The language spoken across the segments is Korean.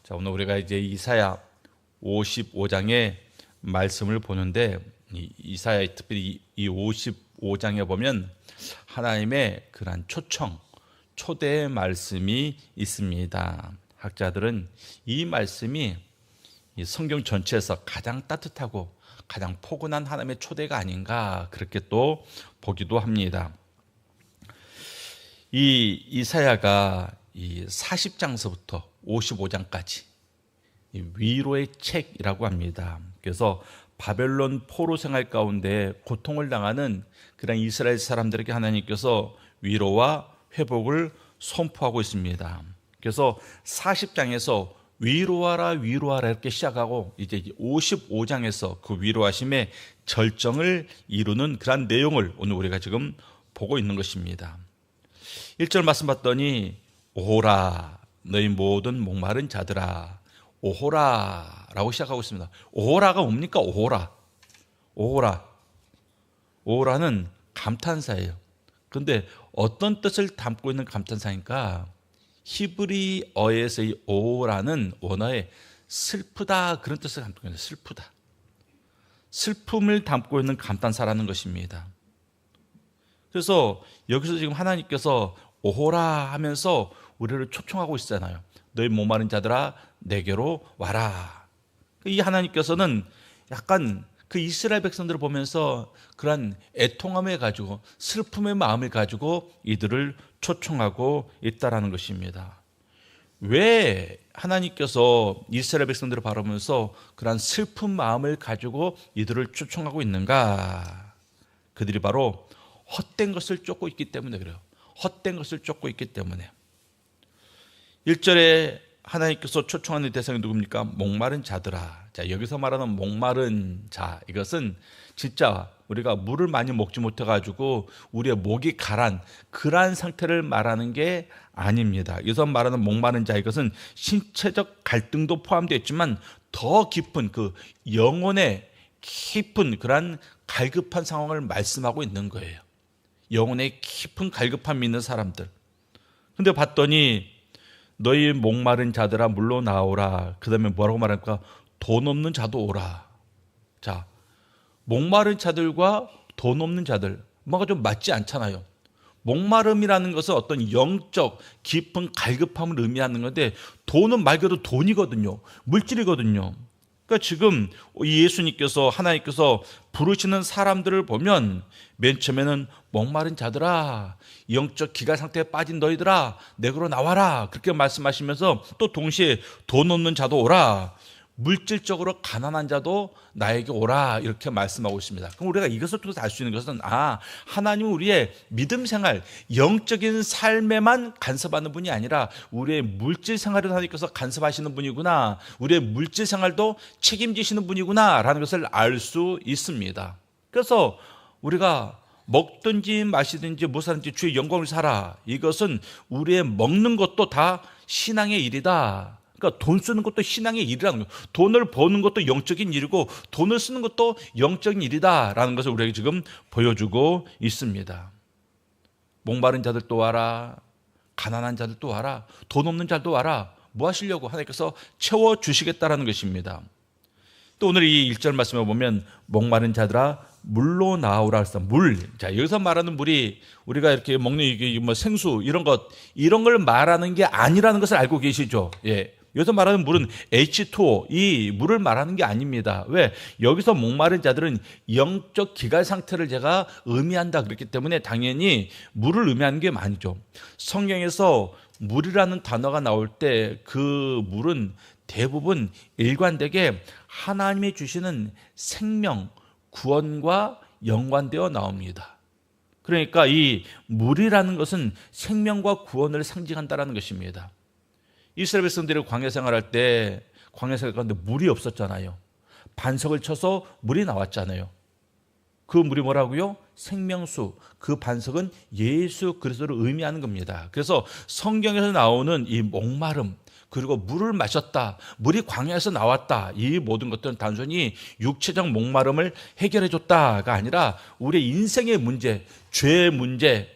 자, 오늘 우리가 이제 이사야 55장의 말씀을 보는데, 이사야 특별히 이 55장에 보면 하나님의 그런 초청, 초대의 말씀이 있습니다. 학자들은 이 말씀이 이 성경 전체에서 가장 따뜻하고 가장 포근한 하나님의 초대가 아닌가, 그렇게 또 보기도 합니다. 이 이사야가 이 40장서부터 55장까지 위로의 책이라고 합니다. 그래서 바벨론 포로 생활 가운데 고통을 당하는 그런 이스라엘 사람들에게 하나님께서 위로와 회복을 선포하고 있습니다. 그래서 40장에서 위로하라 위로하라 이렇게 시작하고 이제 55장에서 그 위로하심의 절정을 이루는 그런 내용을 오늘 우리가 지금 보고 있는 것입니다. 1절 말씀 봤더니 오호라 너희 모든 목마른 자들아, 오호라 라고 시작하고 있습니다. 오호라가 뭡니까? 오호라는 감탄사예요. 그런데 어떤 뜻을 담고 있는 감탄사니까, 히브리어에서의 오호라는 원어에 슬프다, 그런 뜻을 담고 있는, 슬프다, 슬픔을 담고 있는 감탄사라는 것입니다. 그래서 여기서 지금 하나님께서 오호라 하면서 우리를 초청하고 있잖아요. 너희 목마른 자들아 내게로 와라. 이 하나님께서는 약간 그 이스라엘 백성들을 보면서 그런 애통함을 가지고, 슬픔의 마음을 가지고 이들을 초청하고 있다라는 것입니다. 왜 하나님께서 이스라엘 백성들을 바라보면서 그런 슬픈 마음을 가지고 이들을 초청하고 있는가? 그들이 바로 헛된 것을 쫓고 있기 때문에 그래요. 헛된 것을 쫓고 있기 때문에. 1절에 하나님께서 초청하는 대상이 누굽니까? 목마른 자들아. 자, 여기서 말하는 목마른 자, 이것은 진짜 우리가 물을 많이 먹지 못해가지고 우리의 목이 가란 그러한 상태를 말하는 게 아닙니다. 여기서 말하는 목마른 자, 이것은 신체적 갈등도 포함되어 있지만 더 깊은 그 영혼의 깊은 그러한 갈급한 상황을 말씀하고 있는 거예요. 영혼의 깊은 갈급함이 있는 사람들. 근데 봤더니 너희 목마른 자들아 물로 나오라. 그 다음에 뭐라고 말할까? 돈 없는 자도 오라. 자, 목마른 자들과 돈 없는 자들, 뭔가 좀 맞지 않잖아요. 목마름이라는 것은 어떤 영적 깊은 갈급함을 의미하는 건데, 돈은 말 그대로 돈이거든요. 물질이거든요. 그러니까 지금 예수님께서, 하나님께서 부르시는 사람들을 보면 맨 처음에는 목마른 자들아, 영적 기가 상태에 빠진 너희들아 내게로 나와라, 그렇게 말씀하시면서 또 동시에 돈 없는 자도 오라, 물질적으로 가난한 자도 나에게 오라, 이렇게 말씀하고 있습니다. 그럼 우리가 이것을 통해서 알 수 있는 것은, 하나님은 우리의 믿음 생활, 영적인 삶에만 간섭하는 분이 아니라 우리의 물질 생활을 하나님께서 간섭하시는 분이구나, 우리의 물질 생활도 책임지시는 분이구나 라는 것을 알 수 있습니다. 그래서 우리가 먹든지 마시든지 무엇하든지 주의 영광을 살아, 이것은 우리의 먹는 것도 다 신앙의 일이다. 그러니까 돈 쓰는 것도 신앙의 일이라는 거예요. 돈을 버는 것도 영적인 일이고 돈을 쓰는 것도 영적인 일이다라는 것을 우리에게 지금 보여주고 있습니다. 목마른 자들도 와라, 가난한 자들도 와라, 돈 없는 자들도 와라. 뭐 하시려고? 하나님께서 채워주시겠다라는 것입니다. 또 오늘 이 1절 말씀에 보면 목마른 자들아 물로 나오라 했어. 물. 자, 여기서 말하는 물이 우리가 이렇게 먹는 이게 뭐 생수 이런 걸 말하는 게 아니라는 것을 알고 계시죠? 예. 여기서 말하는 물은 H2O, 이 물을 말하는 게 아닙니다. 왜? 여기서 목마른 자들은 영적 기갈 상태를 제가 의미한다 그랬기 때문에 당연히 물을 의미하는 게 아니죠. 성경에서 물이라는 단어가 나올 때 그 물은 대부분 일관되게 하나님이 주시는 생명, 구원과 연관되어 나옵니다. 그러니까 이 물이라는 것은 생명과 구원을 상징한다는 것입니다. 이스라엘 백성들이 광야 생활할 때 광야 생활 가운데 물이 없었잖아요. 반석을 쳐서 물이 나왔잖아요. 그 물이 뭐라고요? 생명수. 그 반석은 예수 그리스도를 의미하는 겁니다. 그래서 성경에서 나오는 이 목마름, 그리고 물을 마셨다, 물이 광야에서 나왔다, 이 모든 것들은 단순히 육체적 목마름을 해결해 줬다가 아니라 우리의 인생의 문제, 죄의 문제,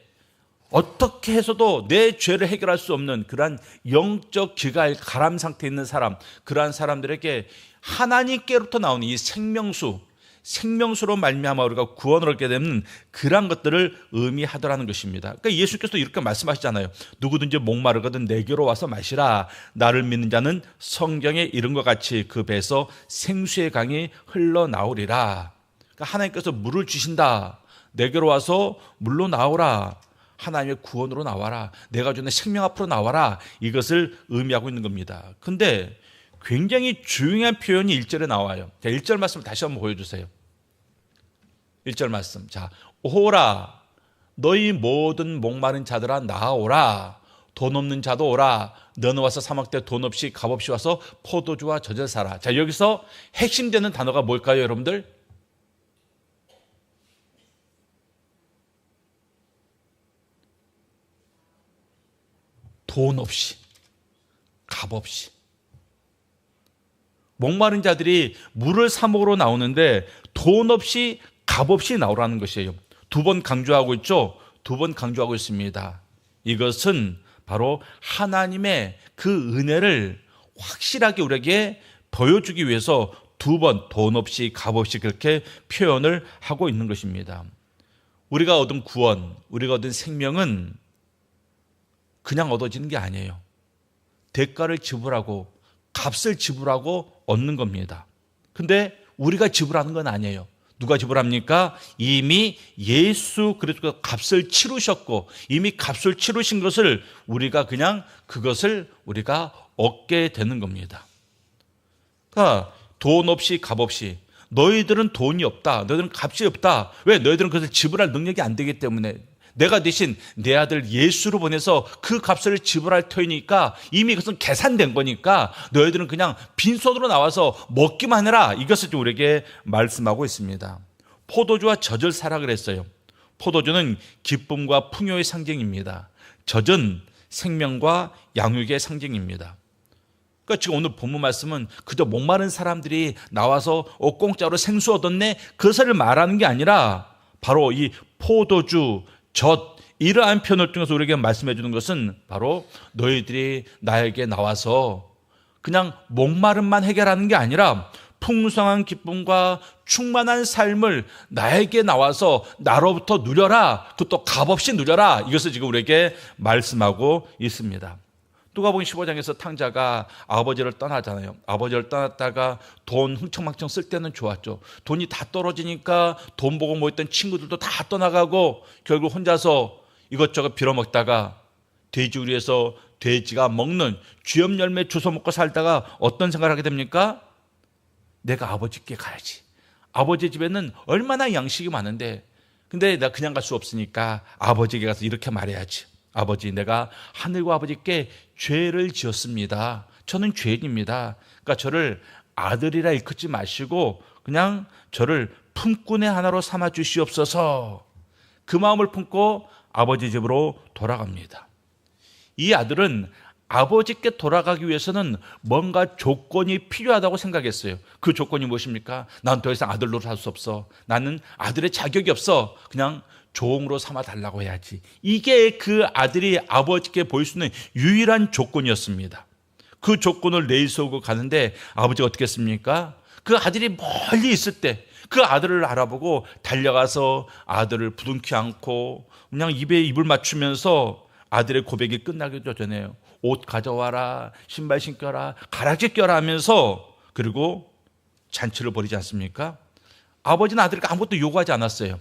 어떻게 해서도 내 죄를 해결할 수 없는 그러한 영적 기갈 가람 상태에 있는 사람, 그러한 사람들에게 하나님께로부터 나오는 이 생명수로 말미암아 우리가 구원을 얻게 되는 그러한 것들을 의미하더라는 것입니다. 그러니까 예수께서 이렇게 말씀하시잖아요. 누구든지 목마르거든 내게로 와서 마시라. 나를 믿는 자는 성경에 이른 것 같이 그 배에서 생수의 강이 흘러나오리라. 그러니까 하나님께서 물을 주신다. 내게로 와서 물로 나오라. 하나님의 구원으로 나와라. 내가 주는 생명 앞으로 나와라. 이것을 의미하고 있는 겁니다. 근데 굉장히 중요한 표현이 1절에 나와요. 자, 1절 말씀 다시 한번 보여주세요. 1절 말씀. 자, 오라. 너희 모든 목마른 자들아 나오라. 돈 없는 자도 오라. 너는 와서 사막대 돈 없이 값 없이 와서 포도주와 젖을 사라. 자, 여기서 핵심되는 단어가 뭘까요, 여러분들? 돈 없이, 값 없이. 목마른 자들이 물을 사 먹으러 나오는데 돈 없이, 값 없이 나오라는 것이에요. 2번 강조하고 있죠? 2번 강조하고 있습니다. 이것은 바로 하나님의 그 은혜를 확실하게 우리에게 보여주기 위해서 2번 돈 없이, 값 없이 그렇게 표현을 하고 있는 것입니다. 우리가 얻은 구원, 우리가 얻은 생명은 그냥 얻어지는 게 아니에요. 대가를 지불하고 값을 지불하고 얻는 겁니다. 근데 우리가 지불하는 건 아니에요. 누가 지불합니까? 이미 예수 그리스도가 값을 치르셨고 이미 값을 치르신 것을 우리가 그냥 그것을 우리가 얻게 되는 겁니다. 그러니까 돈 없이 값 없이 너희들은 돈이 없다. 너희들은 값이 없다. 왜? 너희들은 그것을 지불할 능력이 안 되기 때문에 내가 대신 내 아들 예수로 보내서 그 값을 지불할 터이니까 이미 그것은 계산된 거니까 너희들은 그냥 빈손으로 나와서 먹기만 해라. 이것을 우리에게 말씀하고 있습니다. 포도주와 젖을 사라 그랬어요. 포도주는 기쁨과 풍요의 상징입니다. 젖은 생명과 양육의 상징입니다. 그러니까 지금 오늘 본문 말씀은 그저 목마른 사람들이 나와서 공짜로 생수 얻었네 그것을 말하는 게 아니라 바로 이 포도주, 젖 이러한 표현을 통해서 우리에게 말씀해 주는 것은 바로 너희들이 나에게 나와서 그냥 목마름만 해결하는 게 아니라 풍성한 기쁨과 충만한 삶을 나에게 나와서 나로부터 누려라. 그것도 값없이 누려라. 이것을 지금 우리에게 말씀하고 있습니다. 누가복음 15장에서 탕자가 아버지를 떠나잖아요. 아버지를 떠났다가 돈 흥청망청 쓸 때는 좋았죠. 돈이 다 떨어지니까 돈 보고 모였던 친구들도 다 떠나가고 결국 혼자서 이것저것 빌어먹다가 돼지우리에서 돼지가 먹는 쥐염 열매 주워 먹고 살다가 어떤 생각을 하게 됩니까? 내가 아버지께 가야지. 아버지 집에는 얼마나 양식이 많은데 근데 나 그냥 갈 수 없으니까 아버지에게 가서 이렇게 말해야지. 아버지, 내가 하늘과 아버지께 죄를 지었습니다. 저는 죄인입니다. 그러니까 저를 아들이라 일컫지 마시고 그냥 저를 품꾼의 하나로 삼아 주시옵소서. 그 마음을 품고 아버지 집으로 돌아갑니다. 이 아들은 아버지께 돌아가기 위해서는 뭔가 조건이 필요하다고 생각했어요. 그 조건이 무엇입니까? 난 더 이상 아들로 살 수 없어. 나는 아들의 자격이 없어. 그냥 종으로 삼아 달라고 해야지. 이게 그 아들이 아버지께 보일 수 있는 유일한 조건이었습니다. 그 조건을 내세우고 가는데 아버지가 어떻게 했습니까? 그 아들이 멀리 있을 때 그 아들을 알아보고 달려가서 아들을 부둥켜 안고 그냥 입에 입을 맞추면서 아들의 고백이 끝나기도 전에요. 옷 가져와라, 신발 신겨라, 가락지 껴라 하면서 그리고 잔치를 벌이지 않습니까? 아버지는 아들에게 아무것도 요구하지 않았어요.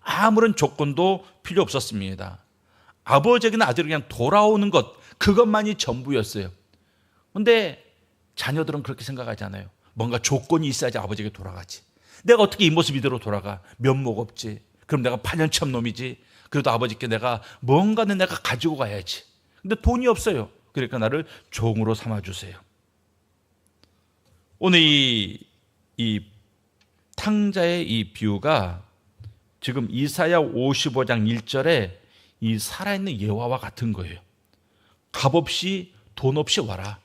아무런 조건도 필요 없었습니다. 아버지에게는 아들이 그냥 돌아오는 것, 그것만이 전부였어요. 그런데 자녀들은 그렇게 생각하지 않아요. 뭔가 조건이 있어야지 아버지에게 돌아가지. 내가 어떻게 이 모습 이대로 돌아가? 면목 없지. 그럼 내가 파년참 놈이지. 그래도 아버지께 내가 뭔가는 내가 가지고 가야지. 근데 돈이 없어요. 그러니까 나를 종으로 삼아주세요. 오늘 이 탕자의 이 비유가 지금 이사야 55장 1절에 이 살아있는 예화와 같은 거예요. 값없이 돈 없이 와라.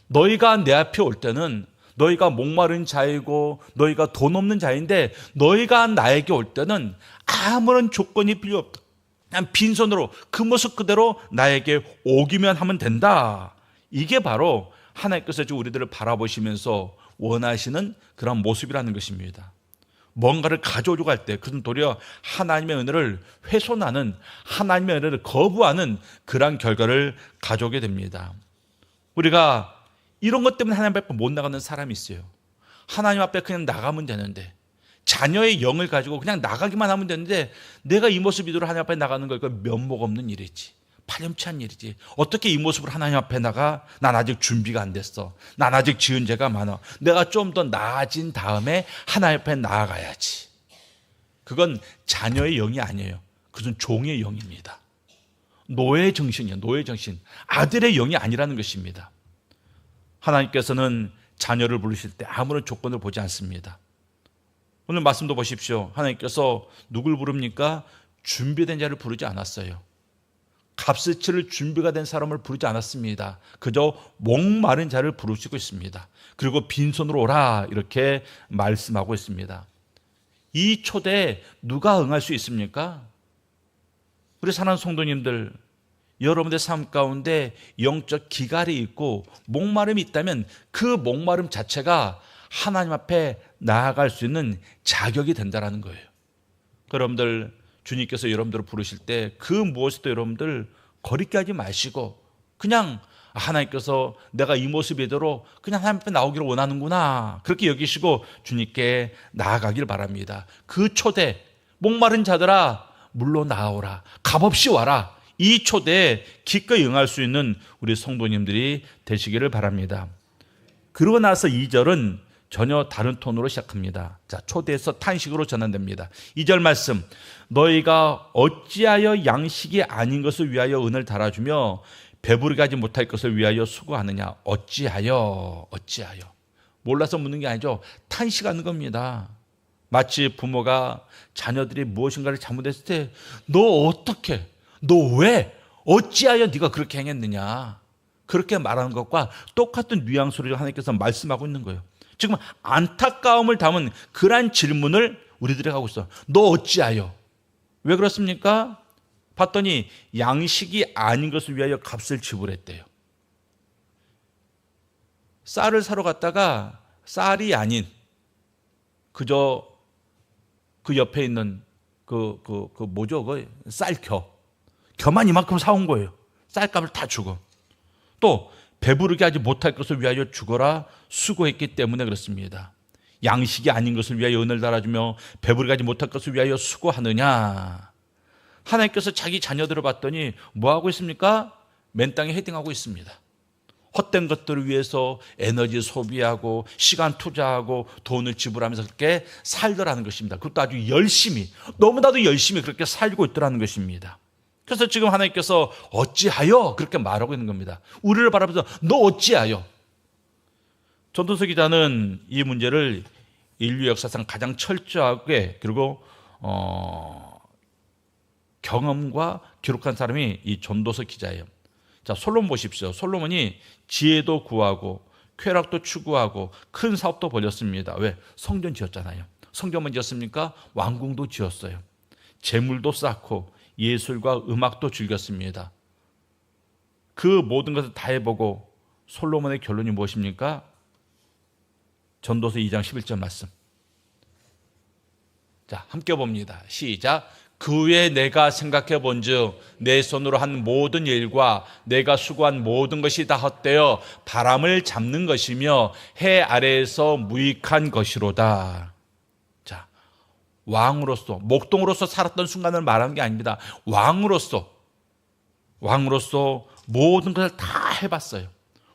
너희가 내 앞에 올 때는 너희가 목마른 자이고 너희가 돈 없는 자인데 너희가 나에게 올 때는 아무런 조건이 필요 없다. 그냥 빈손으로 그 모습 그대로 나에게 오기만 하면 된다. 이게 바로 하나님께서 우리들을 바라보시면서 원하시는 그런 모습이라는 것입니다. 뭔가를 가져오려고 할 때 그것은 도리어 하나님의 은혜를 훼손하는, 하나님의 은혜를 거부하는 그러한 결과를 가져오게 됩니다. 우리가 이런 것 때문에 하나님 앞에 못 나가는 사람이 있어요. 하나님 앞에 그냥 나가면 되는데, 자녀의 영을 가지고 그냥 나가기만 하면 되는데, 내가 이 모습 이대로 하나님 앞에 나가는 거 면목 없는 일이지, 파렴치한 일이지. 어떻게 이 모습으로 하나님 앞에 나가? 난 아직 준비가 안 됐어. 난 아직 지은 죄가 많아. 내가 좀 더 나아진 다음에 하나님 앞에 나아가야지. 그건 자녀의 영이 아니에요. 그것은 종의 영입니다. 노예 정신이에요. 노예 정신. 아들의 영이 아니라는 것입니다. 하나님께서는 자녀를 부르실 때 아무런 조건을 보지 않습니다. 오늘 말씀도 보십시오. 하나님께서 누굴 부릅니까? 준비된 자를 부르지 않았어요. 값을 치를 준비가 된 사람을 부르지 않았습니다. 그저 목마른 자를 부르시고 있습니다. 그리고 빈손으로 오라 이렇게 말씀하고 있습니다. 이 초대에 누가 응할 수 있습니까? 우리 사랑하는 성도님들, 여러분의 삶 가운데 영적 기갈이 있고 목마름이 있다면 그 목마름 자체가 하나님 앞에 나아갈 수 있는 자격이 된다는 거예요. 여러분들, 주님께서 여러분들을 부르실 때 그 무엇에도 여러분들 거리끼 하지 마시고 그냥 하나님께서 내가 이 모습 이대로 그냥 하나님 앞에 나오기를 원하는구나, 그렇게 여기시고 주님께 나아가길 바랍니다. 그 초대, 목마른 자들아 물로 나오라, 값없이 와라, 이 초대에 기꺼이 응할 수 있는 우리 성도님들이 되시기를 바랍니다. 그러고 나서 2절은 전혀 다른 톤으로 시작합니다. 자, 초대에서 탄식으로 전환됩니다. 2절 말씀, 너희가 어찌하여 양식이 아닌 것을 위하여 은을 달아주며 배부르게 하지 못할 것을 위하여 수고하느냐. 어찌하여. 몰라서 묻는 게 아니죠. 탄식하는 겁니다. 마치 부모가 자녀들이 무엇인가를 잘못했을 때 너 어떻게, 너 왜, 어찌하여 네가 그렇게 행했느냐, 그렇게 말하는 것과 똑같은 뉘앙스로 하나님께서 말씀하고 있는 거예요. 지금 안타까움을 담은 그러한 질문을 우리들이 하고 있어. 너 어찌하여? 왜 그렇습니까? 봤더니 양식이 아닌 것을 위하여 값을 지불했대요. 쌀을 사러 갔다가 쌀이 아닌 그저 그 옆에 있는 뭐죠? 겨만 이만큼 사온 거예요. 쌀값을 다 주고. 또 배부르게 하지 못할 것을 위하여 죽어라 수고했기 때문에 그렇습니다. 양식이 아닌 것을 위하여 은을 달아주며 배부르게 하지 못할 것을 위하여 수고하느냐. 하나님께서 자기 자녀들을 봤더니 뭐하고 있습니까? 맨 땅에 헤딩하고 있습니다. 헛된 것들을 위해서 에너지 소비하고 시간 투자하고 돈을 지불하면서 그렇게 살더라는 것입니다. 그것도 아주 열심히, 너무나도 열심히 그렇게 살고 있더라는 것입니다. 그래서 지금 하나님께서 어찌하여 그렇게 말하고 있는 겁니다. 우리를 바라보면서 너 어찌하여. 전도서 기자는 이 문제를 인류 역사상 가장 철저하게 그리고 경험과 기록한 사람이 이 전도서 기자예요. 자, 솔로몬 보십시오. 솔로몬이 지혜도 구하고 쾌락도 추구하고 큰 사업도 벌였습니다. 왜? 성전 지었잖아요. 성전만 지었습니까? 왕궁도 지었어요. 재물도 쌓고 예술과 음악도 즐겼습니다. 그 모든 것을 다 해보고 솔로몬의 결론이 무엇입니까? 전도서 2장 11절 말씀. 자, 함께 봅니다. 시작. 그 후에 내가 생각해 본즉 내 손으로 한 모든 일과 내가 수고한 모든 것이 다 헛되어 바람을 잡는 것이며 해 아래에서 무익한 것이로다. 자, 왕으로서, 목동으로서 살았던 순간을 말하는 게 아닙니다. 왕으로서 모든 것을 다 해봤어요.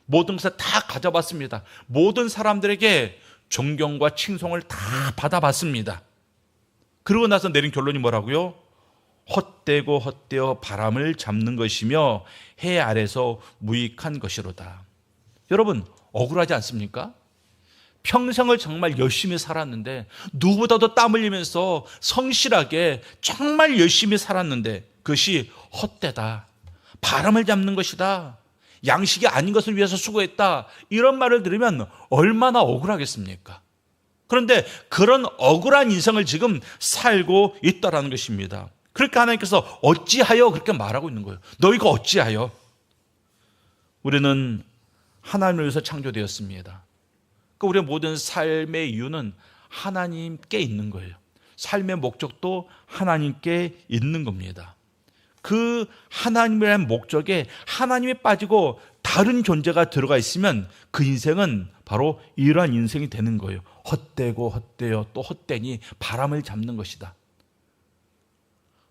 모든 것을 다 가져봤습니다. 모든 사람들에게 존경과 칭송을 다 받아봤습니다. 그러고 나서 내린 결론이 뭐라고요? 헛되고 헛되어 바람을 잡는 것이며 해 아래서 무익한 것이로다. 여러분, 억울하지 않습니까? 평생을 정말 열심히 살았는데, 누구보다도 땀 흘리면서 성실하게 정말 열심히 살았는데 그것이 헛되다, 바람을 잡는 것이다, 양식이 아닌 것을 위해서 수고했다, 이런 말을 들으면 얼마나 억울하겠습니까? 그런데 그런 억울한 인생을 지금 살고 있다라는 것입니다. 그렇게 하나님께서 어찌하여 그렇게 말하고 있는 거예요. 너희가 어찌하여. 우리는 하나님을 위해서 창조되었습니다. 그러니까 우리의 모든 삶의 이유는 하나님께 있는 거예요. 삶의 목적도 하나님께 있는 겁니다. 그 하나님이라는 목적에 하나님이 빠지고 다른 존재가 들어가 있으면 그 인생은 바로 이러한 인생이 되는 거예요. 헛되고 헛되어 또 헛되니 바람을 잡는 것이다.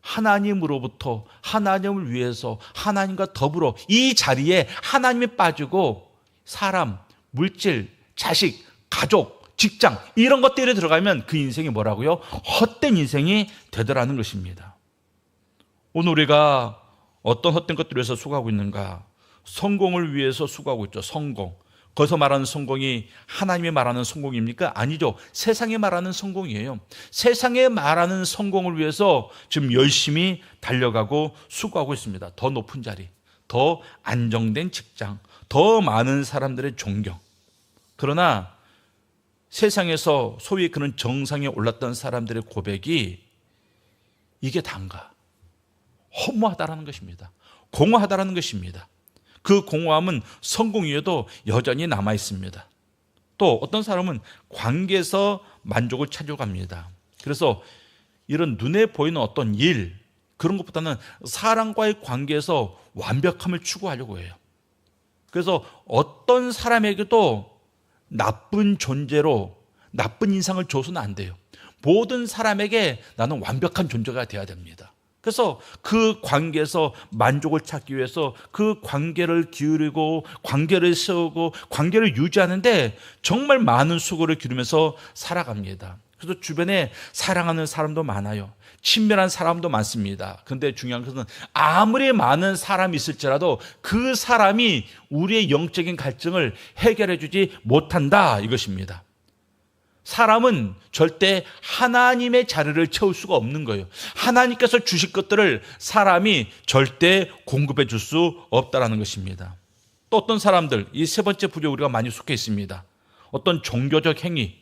하나님으로부터 하나님을 위해서 하나님과 더불어 이 자리에 하나님이 빠지고 사람, 물질, 자식, 가족, 직장 이런 것들이 들어가면 그 인생이 뭐라고요? 헛된 인생이 되더라는 것입니다. 오늘 우리가 어떤 헛된 것들을 위해서 수고하고 있는가? 성공을 위해서 수고하고 있죠. 성공. 거기서 말하는 성공이 하나님이 말하는 성공입니까? 아니죠. 세상에 말하는 성공이에요. 세상에 말하는 성공을 위해서 지금 열심히 달려가고 수고하고 있습니다. 더 높은 자리, 더 안정된 직장, 더 많은 사람들의 존경. 그러나 세상에서 소위 그런 정상에 올랐던 사람들의 고백이 이게 단가? 허무하다라는 것입니다. 공허하다라는 것입니다. 그 공허함은 성공 위에도 여전히 남아 있습니다. 또 어떤 사람은 관계에서 만족을 찾으려고 합니다. 그래서 이런 눈에 보이는 어떤 일, 그런 것보다는 사람과의 관계에서 완벽함을 추구하려고 해요. 그래서 어떤 사람에게도 나쁜 존재로 나쁜 인상을 줘서는 안 돼요. 모든 사람에게 나는 완벽한 존재가 돼야 됩니다. 그래서 그 관계에서 만족을 찾기 위해서 그 관계를 기울이고 관계를 세우고 관계를 유지하는데 정말 많은 수고를 기르면서 살아갑니다. 그래서 주변에 사랑하는 사람도 많아요. 친밀한 사람도 많습니다. 그런데 중요한 것은 아무리 많은 사람이 있을지라도 그 사람이 우리의 영적인 갈증을 해결해 주지 못한다 이것입니다. 사람은 절대 하나님의 자리를 채울 수가 없는 거예요. 하나님께서 주실 것들을 사람이 절대 공급해 줄 수 없다는 것입니다. 또 어떤 사람들, 이 세 번째 부류에 우리가 많이 속해 있습니다. 어떤 종교적 행위,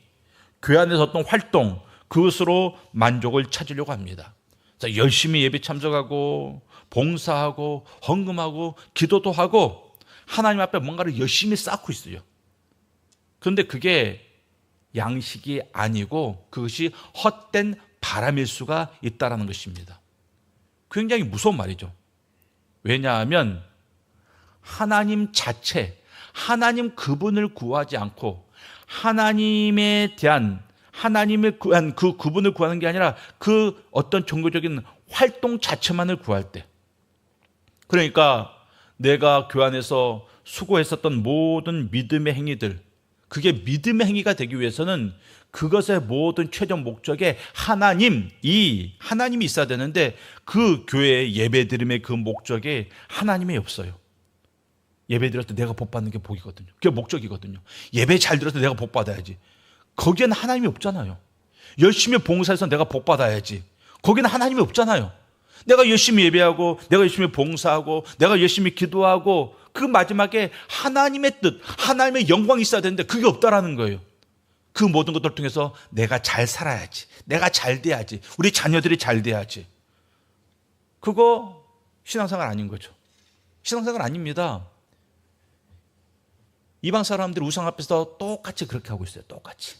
교회 안에서 어떤 활동, 그것으로 만족을 찾으려고 합니다. 열심히 예배 참석하고 봉사하고 헌금하고 기도도 하고 하나님 앞에 뭔가를 열심히 쌓고 있어요. 그런데 그게 양식이 아니고 그것이 헛된 바람일 수가 있다는 것입니다. 굉장히 무서운 말이죠. 왜냐하면 하나님 자체, 하나님 그분을 구하지 않고 하나님에 대한 하나님을 구한 그 그분을 구하는 게 아니라 그 어떤 종교적인 활동 자체만을 구할 때, 그러니까 내가 교회 안에서 수고했었던 모든 믿음의 행위들, 그게 믿음의 행위가 되기 위해서는 그것의 모든 최종 목적에 하나님이 있어야 되는데 그 교회의 예배드림의 그 목적에 하나님이 없어요. 예배 드릴 때 내가 복 받는 게 복이거든요. 그게 목적이거든요. 예배 잘 드려서 내가 복 받아야지. 거기에는 하나님이 없잖아요. 열심히 봉사해서 내가 복 받아야지. 거기는 하나님이 없잖아요. 내가 열심히 예배하고 내가 열심히 봉사하고 내가 열심히 기도하고 그 마지막에 하나님의 뜻, 하나님의 영광이 있어야 되는데 그게 없다라는 거예요. 그 모든 것들을 통해서 내가 잘 살아야지, 내가 잘 돼야지, 우리 자녀들이 잘 돼야지. 그거 신앙생활 아닌 거죠. 신앙생활 아닙니다. 이방 사람들이 우상 앞에서 똑같이 그렇게 하고 있어요. 똑같이.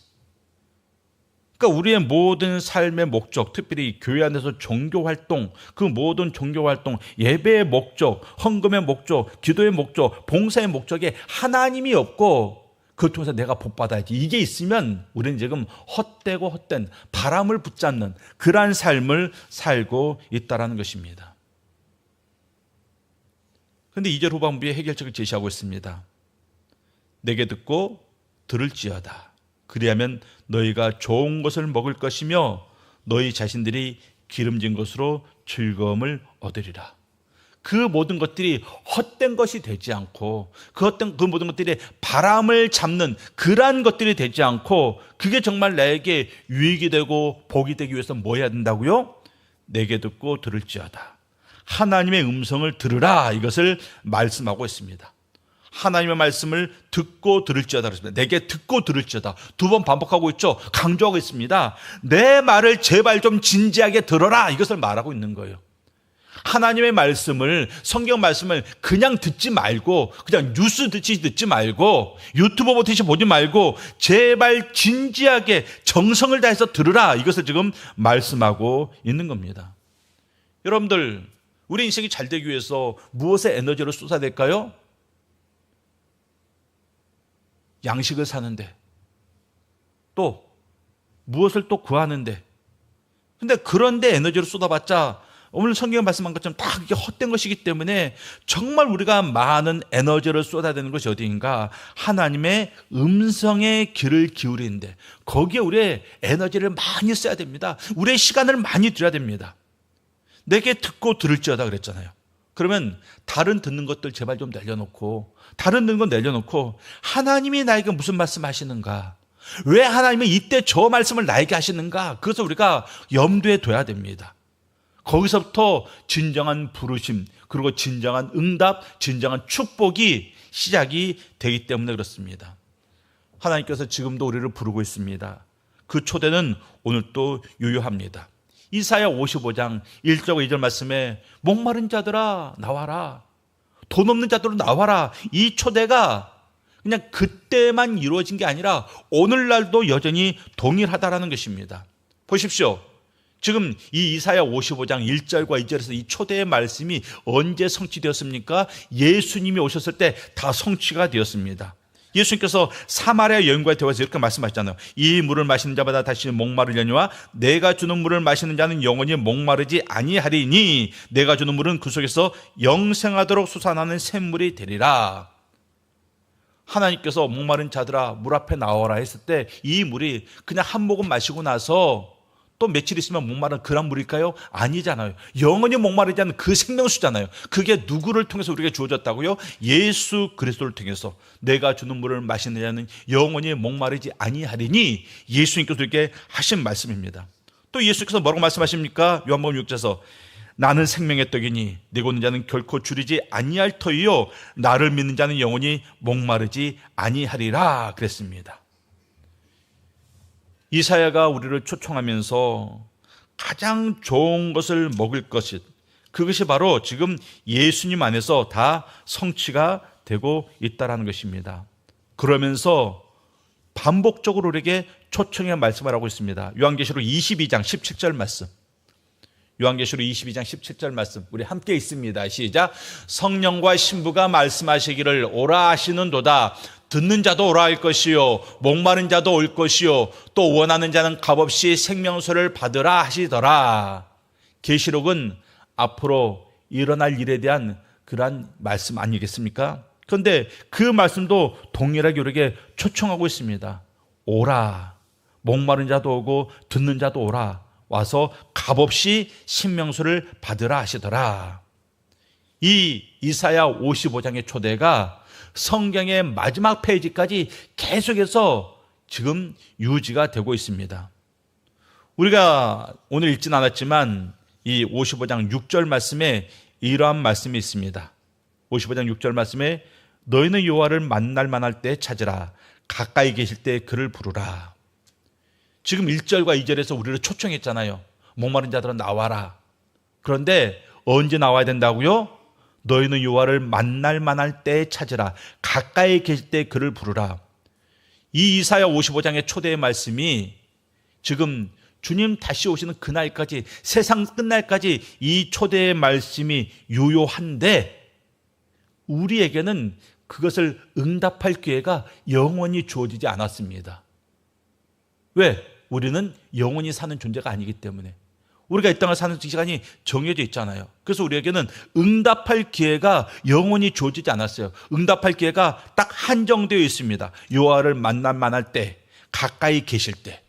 그러니까 우리의 모든 삶의 목적, 특별히 교회 안에서 종교활동, 그 모든 종교활동, 예배의 목적, 헌금의 목적, 기도의 목적, 봉사의 목적에 하나님이 없고 그걸 통해서 내가 복받아야지, 이게 있으면 우리는 지금 헛되고 헛된 바람을 붙잡는 그러한 삶을 살고 있다는 것입니다. 그런데 2절 후반부에 해결책을 제시하고 있습니다. 내게 듣고 들을지어다. 그리하면 너희가 좋은 것을 먹을 것이며 너희 자신들이 기름진 것으로 즐거움을 얻으리라. 그 모든 것들이 헛된 것이 되지 않고 그 모든 것들이 바람을 잡는 그러한 것들이 되지 않고 그게 정말 나에게 유익이 되고 복이 되기 위해서 뭐 해야 된다고요? 내게 듣고 들을지어다. 하나님의 음성을 들으라, 이것을 말씀하고 있습니다. 하나님의 말씀을 듣고 들을지어다 그랬습니다. 내게 듣고 들을지어다. 2번 반복하고 있죠. 강조하고 있습니다. 내 말을 제발 좀 진지하게 들어라. 이것을 말하고 있는 거예요. 하나님의 말씀을, 성경 말씀을 그냥 듣지 말고, 그냥 뉴스 듣지 말고, 유튜브 보듯이 보지 말고 제발 진지하게 정성을 다해서 들으라. 이것을 지금 말씀하고 있는 겁니다. 여러분들, 우리 인생이 잘 되기 위해서 무엇에 에너지를 쏟아야 될까요? 양식을 사는데, 또 무엇을 또 구하는데. 근데 그런데 에너지를 쏟아봤자 오늘 성경 말씀한 것처럼 다 그게 헛된 것이기 때문에 정말 우리가 많은 에너지를 쏟아야 되는 것이 어디인가? 하나님의 음성의 귀를 기울이는데, 거기에 우리의 에너지를 많이 써야 됩니다. 우리의 시간을 많이 들여야 됩니다. 내게 듣고 들을지어다 그랬잖아요. 그러면 다른 듣는 것들 제발 좀 내려놓고, 다른 듣는 건 내려놓고 하나님이 나에게 무슨 말씀 하시는가, 왜 하나님은 이때 저 말씀을 나에게 하시는가, 그것을 우리가 염두에 둬야 됩니다. 거기서부터 진정한 부르심, 그리고 진정한 응답, 진정한 축복이 시작이 되기 때문에 그렇습니다. 하나님께서 지금도 우리를 부르고 있습니다. 그 초대는 오늘 또 유효합니다. 이사야 55장 1절 2절 말씀에 목마른 자들아 나와라, 돈 없는 자들아 나와라. 이 초대가 그냥 그때만 이루어진 게 아니라 오늘날도 여전히 동일하다라는 것입니다. 보십시오. 지금 이 이사야 55장 1절과 2절에서 이 초대의 말씀이 언제 성취되었습니까? 예수님이 오셨을 때 다 성취가 되었습니다. 예수님께서 사마리아 여인과의 대화에서 이렇게 말씀하셨잖아요. 이 물을 마시는 자마다 다시 목마르려니와 내가 주는 물을 마시는 자는 영원히 목마르지 아니하리니 내가 주는 물은 그 속에서 영생하도록 솟아나는 샘물이 되리라. 하나님께서 목마른 자들아 물 앞에 나와라 했을 때 이 물이 그냥 한 모금 마시고 나서 또 며칠 있으면 목마른 그런 물일까요? 아니잖아요. 영원히 목마르지 않는 그 생명수잖아요. 그게 누구를 통해서 우리에게 주어졌다고요? 예수 그리스도를 통해서 내가 주는 물을 마시는 자는 영원히 목마르지 아니하리니 예수님께서 이렇게 하신 말씀입니다. 또 예수님께서 뭐라고 말씀하십니까? 요한복음 6장에서 나는 생명의 떡이니 내고 있는 자는 결코 줄이지 아니할 터이요 나를 믿는 자는 영원히 목마르지 아니하리라 그랬습니다. 이사야가 우리를 초청하면서 가장 좋은 것을 먹을 것이, 그것이 바로 지금 예수님 안에서 다 성취가 되고 있다는 것입니다. 그러면서 반복적으로 우리에게 초청의 말씀을 하고 있습니다. 요한계시록 22장 17절 말씀, 요한계시록 22장 17절 말씀 우리 함께 있습니다. 시작. 성령과 신부가 말씀하시기를 오라 하시는도다. 듣는 자도 오라 할 것이요 목마른 자도 올 것이요 또 원하는 자는 값없이 생명수를 받으라 하시더라. 계시록은 앞으로 일어날 일에 대한 그러한 말씀 아니겠습니까? 그런데 그 말씀도 동일하게 우리에게 초청하고 있습니다. 오라. 목마른 자도 오고 듣는 자도 오라. 와서 값없이 생명수를 받으라 하시더라. 이 이사야 55장의 초대가 성경의 마지막 페이지까지 계속해서 지금 유지가 되고 있습니다. 우리가 오늘 읽진 않았지만 이 55장 6절 말씀에 이러한 말씀이 있습니다. 55장 6절 말씀에 너희는 여호와를 만날 만할 때 찾으라. 가까이 계실 때 그를 부르라. 지금 1절과 2절에서 우리를 초청했잖아요. 목마른 자들은 나와라. 그런데 언제 나와야 된다고요? 너희는 여호와를 만날 만할 때 찾으라. 가까이 계실 때 그를 부르라. 이 이사야 55장의 초대의 말씀이 지금 주님 다시 오시는 그날까지, 세상 끝날까지 이 초대의 말씀이 유효한데 우리에게는 그것을 응답할 기회가 영원히 주어지지 않았습니다. 왜? 우리는 영원히 사는 존재가 아니기 때문에. 우리가 이 땅을 사는 시간이 정해져 있잖아요. 그래서 우리에게는 응답할 기회가 영원히 주어지지 않았어요. 응답할 기회가 딱 한정되어 있습니다. 여호와를 만날 만할 때, 가까이 계실 때,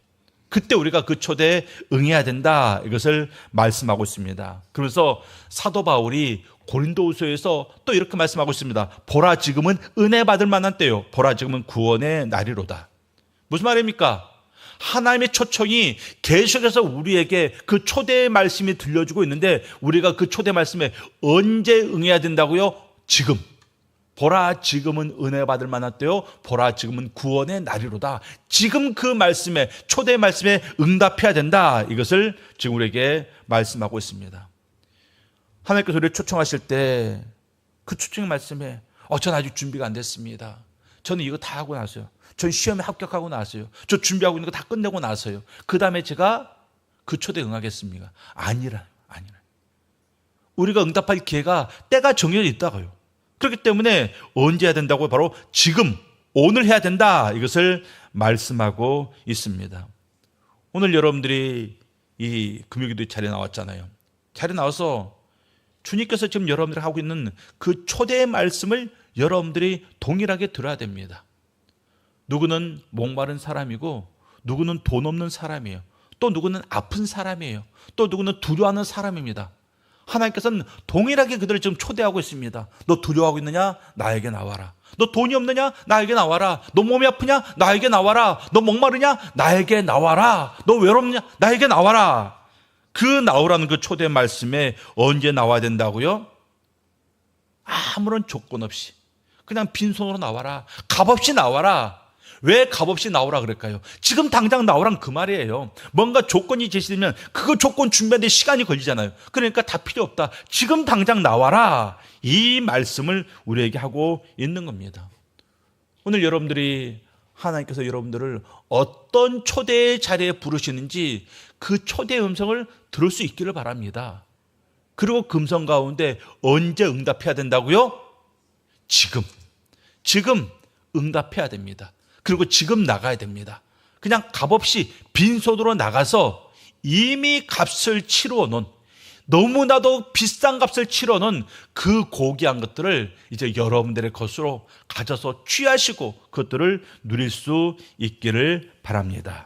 그때 우리가 그 초대에 응해야 된다. 이것을 말씀하고 있습니다. 그래서 사도 바울이 고린도후서에서 또 이렇게 말씀하고 있습니다. 보라 지금은 은혜 받을 만한 때요. 보라 지금은 구원의 날이로다. 무슨 말입니까? 하나님의 초청이 계속해서 우리에게 그 초대의 말씀이 들려주고 있는데 우리가 그 초대 말씀에 언제 응해야 된다고요? 지금. 보라 지금은 은혜 받을 만한 때요, 보라 지금은 구원의 날이로다. 지금 그 말씀에, 초대 말씀에 응답해야 된다. 이것을 지금 우리에게 말씀하고 있습니다. 하나님께서 우리를 초청하실 때 그 초청 말씀에 전 아직 준비가 안 됐습니다. 저는 이거 다 하고 나서요. 전 시험에 합격하고 나서요. 저 준비하고 있는 거 다 끝내고 나서요. 그 다음에 제가 그 초대에 응하겠습니까? 아니라. 우리가 응답할 기회가 때가 정해져 있다고요. 그렇기 때문에 언제 해야 된다고요? 바로 지금, 오늘 해야 된다. 이것을 말씀하고 있습니다. 오늘 여러분들이 이 금요기도 자리에 나왔잖아요. 자리에 나와서 주님께서 지금 여러분들이 하고 있는 그 초대의 말씀을 여러분들이 동일하게 들어야 됩니다. 누구는 목마른 사람이고, 누구는 돈 없는 사람이에요. 또 누구는 아픈 사람이에요. 또 누구는 두려워하는 사람입니다. 하나님께서는 동일하게 그들을 지금 초대하고 있습니다. 너 두려워하고 있느냐? 나에게 나와라. 너 돈이 없느냐? 나에게 나와라. 너 몸이 아프냐? 나에게 나와라. 너 목마르냐? 나에게 나와라. 너 외롭냐? 나에게 나와라. 그 나오라는 그 초대 말씀에 언제 나와야 된다고요? 아무런 조건 없이 그냥 빈손으로 나와라. 값없이 나와라. 왜 값없이 나오라 그럴까요? 지금 당장 나오란 그 말이에요. 뭔가 조건이 제시되면 그거 조건 준비하는데 시간이 걸리잖아요. 그러니까 다 필요 없다. 지금 당장 나와라. 이 말씀을 우리에게 하고 있는 겁니다. 오늘 여러분들이 하나님께서 여러분들을 어떤 초대의 자리에 부르시는지 그 초대의 음성을 들을 수 있기를 바랍니다. 그리고 그 음성 가운데 언제 응답해야 된다고요? 지금 응답해야 됩니다. 그리고 지금 나가야 됩니다. 그냥 값없이 빈손으로 나가서 이미 값을 치루어 놓은, 너무나도 비싼 값을 치루어 놓은 그 고귀한 것들을 이제 여러분들의 것으로 가져서 취하시고 그것들을 누릴 수 있기를 바랍니다.